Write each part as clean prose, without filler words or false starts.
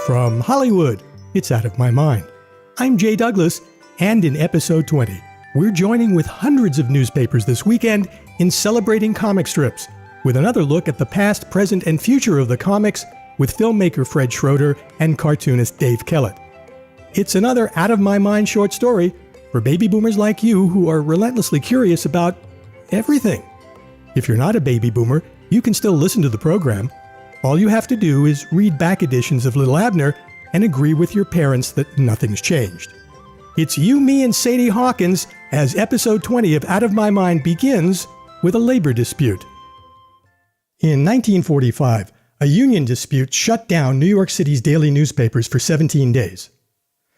From Hollywood, it's Out of My Mind. I'm Jay Douglas, and in episode 20, we're joining with hundreds of newspapers this weekend in celebrating comic strips, with another look at the past, present, and future of the comics with filmmaker Fred Schroeder and cartoonist Dave Kellett. It's another Out of My Mind short story for baby boomers like you who are relentlessly curious about everything. If you're not a baby boomer, you can still listen to the program. All you have to do is read back editions of Little Abner and agree with your parents that nothing's changed. It's You, Me, and Sadie Hawkins as episode 20 of Out of My Mind begins with a labor dispute. In 1945, a union dispute shut down New York City's daily newspapers for 17 days.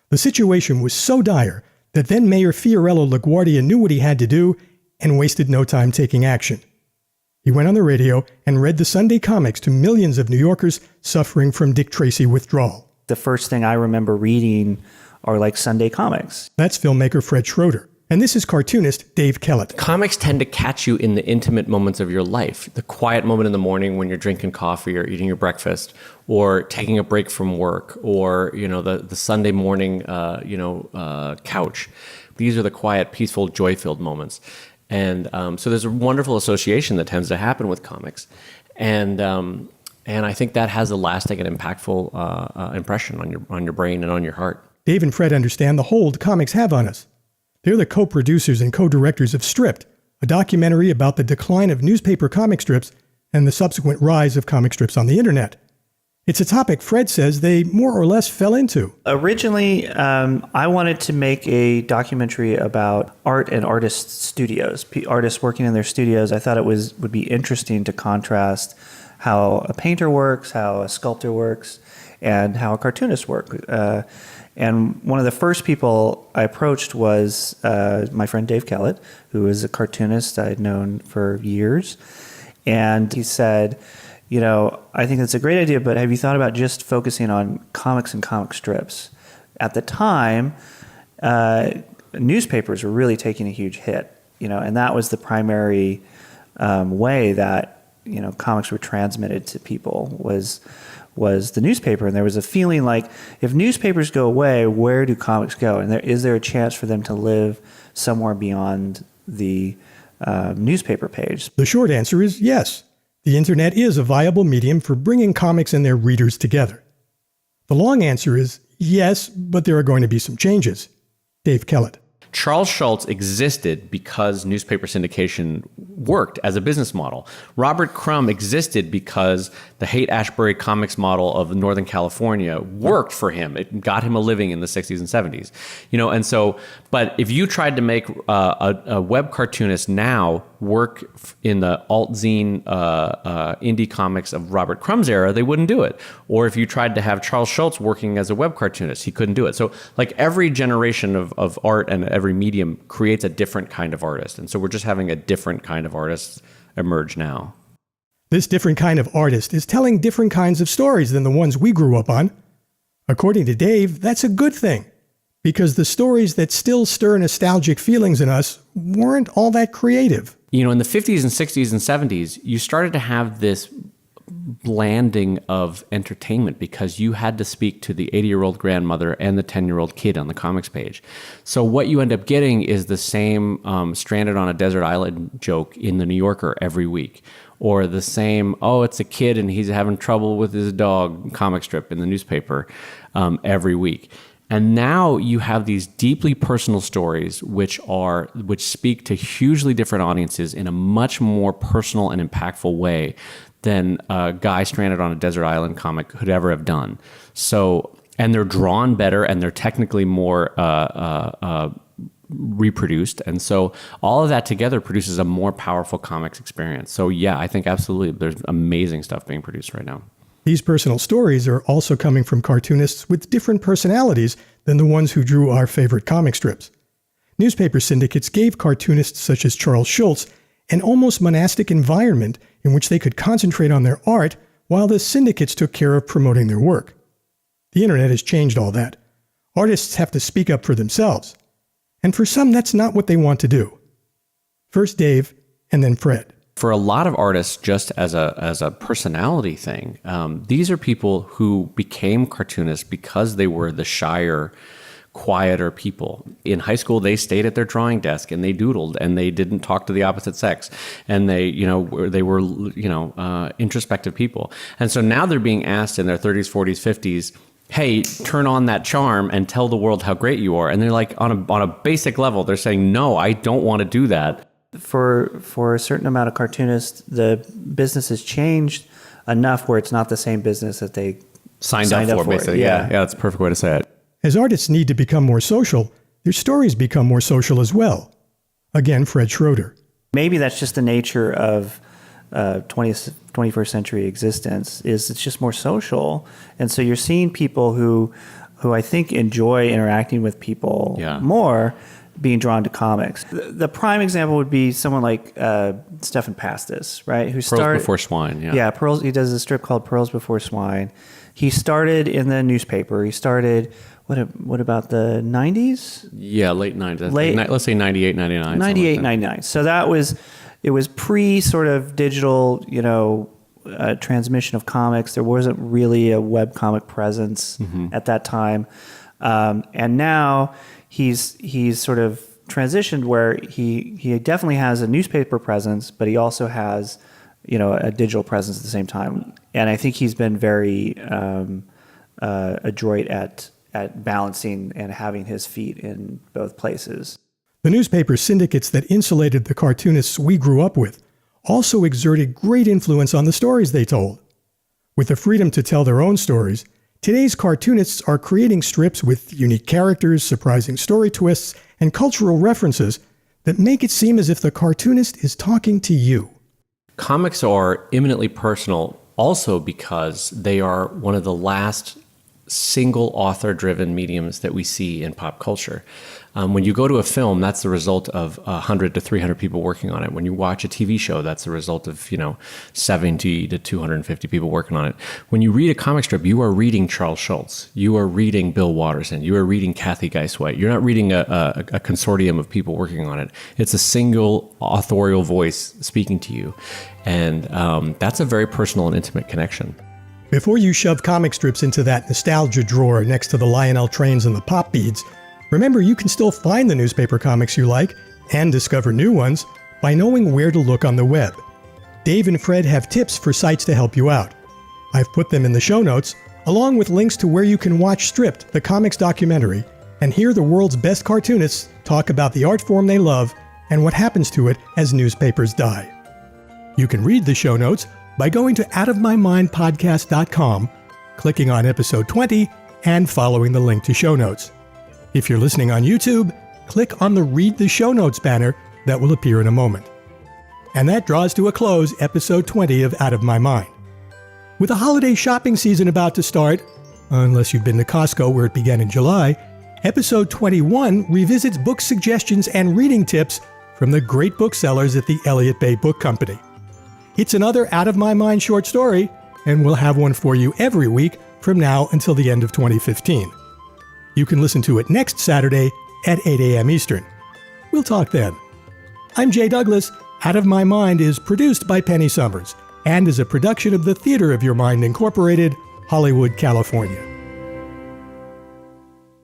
The situation was so dire that then Mayor Fiorello LaGuardia knew what he had to do and wasted no time taking action. He went on the radio and read the Sunday comics to millions of New Yorkers suffering from Dick Tracy withdrawal. The first thing I remember reading are like Sunday comics. That's filmmaker Fred Schroeder. And this is cartoonist Dave Kellett. Comics tend to catch you in the intimate moments of your life. The quiet moment in the morning when you're drinking coffee or eating your breakfast or taking a break from work or, the Sunday morning, couch. These are the quiet, peaceful, joy-filled moments. And so there's a wonderful association that tends to happen with comics. And I think that has a lasting and impactful impression on your brain and on your heart. Dave and Fred understand the hold comics have on us. They're the co-producers and co-directors of Stripped, a documentary about the decline of newspaper comic strips and the subsequent rise of comic strips on the internet. It's a topic Fred says they more or less fell into. Originally, I wanted to make a documentary about art and artist studios, artists working in their studios. I thought it would be interesting to contrast how a painter works, how a sculptor works, and how a cartoonist works. And one of the first people I approached was my friend Dave Kellett, who is a cartoonist I'd known for years. And he said, I think that's a great idea, but have you thought about just focusing on comics and comic strips? At the time, newspapers were really taking a huge hit, and that was the primary way that, comics were transmitted to people was the newspaper. And there was a feeling like, if newspapers go away, where do comics go? And is there a chance for them to live somewhere beyond the newspaper page? The short answer is yes. The internet is a viable medium for bringing comics and their readers together. The long answer is yes, but there are going to be some changes. Dave Kellett. Charles Schulz existed because newspaper syndication worked as a business model. Robert Crumb existed because the Haight-Ashbury comics model of Northern California worked for him. It got him a living in the 60s and 70s. But if you tried to make a web cartoonist now work in the alt-zine indie comics of Robert Crumb's era, they wouldn't do it. Or if you tried to have Charles Schulz working as a web cartoonist, he couldn't do it. So like every generation of art and every medium creates a different kind of artist. And so we're just having a different kind of artist emerge now. This different kind of artist is telling different kinds of stories than the ones we grew up on. According to Dave, that's a good thing, because the stories that still stir nostalgic feelings in us weren't all that creative. In the 50s and 60s and 70s, you started to have this blanding of entertainment because you had to speak to the 80-year-old grandmother and the 10-year-old kid on the comics page. So what you end up getting is the same stranded on a desert island joke in the New Yorker every week. Or the same, it's a kid and he's having trouble with his dog comic strip in the newspaper every week. And now you have these deeply personal stories which speak to hugely different audiences in a much more personal and impactful way than a guy stranded on a desert island comic could ever have done. So, and they're drawn better and they're technically more reproduced. And so all of that together produces a more powerful comics experience. So yeah, I think absolutely there's amazing stuff being produced right now. These personal stories are also coming from cartoonists with different personalities than the ones who drew our favorite comic strips. Newspaper syndicates gave cartoonists such as Charles Schulz an almost monastic environment in which they could concentrate on their art while the syndicates took care of promoting their work. The internet has changed all that. Artists have to speak up for themselves. And for some, that's not what they want to do. First Dave, and then Fred. For a lot of artists, just as a personality thing, these are people who became cartoonists because they were the shyer, quieter people. In high school, they stayed at their drawing desk and they doodled and they didn't talk to the opposite sex, and they were introspective people. And so now they're being asked in their 30s, 40s, 50s, hey, turn on that charm and tell the world how great you are. And they're like, on a basic level, they're saying, no, I don't want to do that. For a certain amount of cartoonists, the business has changed enough where it's not the same business that they signed up for basically. Yeah, that's a perfect way to say it. As artists need to become more social, their stories become more social as well. Again, Fred Schroeder. Maybe that's just the nature of 21st century existence, is it's just more social. And so you're seeing people who I think enjoy interacting with people more, being drawn to comics. The prime example would be someone like Stefan Pastis, right? Who Pearls Before Swine, Yeah, Pearls. He does a strip called Pearls Before Swine. He started in the newspaper. He started, what about the 90s? Yeah, late 90s. Let's say 98, 99. 98, 99. So it was pre sort of digital, transmission of comics. There wasn't really a webcomic presence at that time. And now he's sort of transitioned where he definitely has a newspaper presence, but he also has, a digital presence at the same time. And I think he's been very adroit at balancing and having his feet in both places. The newspaper syndicates that insulated the cartoonists we grew up with also exerted great influence on the stories they told. With the freedom to tell their own stories, today's cartoonists are creating strips with unique characters, surprising story twists, and cultural references that make it seem as if the cartoonist is talking to you. Comics are eminently personal also because they are one of the last single author-driven mediums that we see in pop culture. When you go to a film, that's the result of 100 to 300 people working on it. When you watch a TV show, that's the result of 70 to 250 people working on it. When you read a comic strip, you are reading Charles Schultz. You are reading Bill Watterson. You are reading Kathy Geiswhite. You're not reading a consortium of people working on it. It's a single authorial voice speaking to you. And that's a very personal and intimate connection. Before you shove comic strips into that nostalgia drawer next to the Lionel trains and the pop beads, remember you can still find the newspaper comics you like and discover new ones by knowing where to look on the web. Dave and Fred have tips for sites to help you out. I've put them in the show notes, along with links to where you can watch Stripped, the comics documentary, and hear the world's best cartoonists talk about the art form they love and what happens to it as newspapers die. You can read the show notes by going to outofmymindpodcast.com, clicking on episode 20, and following the link to show notes. If you're listening on YouTube, click on the Read the Show Notes banner that will appear in a moment. And that draws to a close episode 20 of Out of My Mind. With the holiday shopping season about to start, unless you've been to Costco where it began in July, episode 21 revisits book suggestions and reading tips from the great booksellers at the Elliott Bay Book Company. It's another Out of My Mind short story, and we'll have one for you every week from now until the end of 2015. You can listen to it next Saturday at 8 a.m. Eastern. We'll talk then. I'm Jay Douglas. Out of My Mind is produced by Penny Summers and is a production of the Theater of Your Mind Incorporated, Hollywood, California.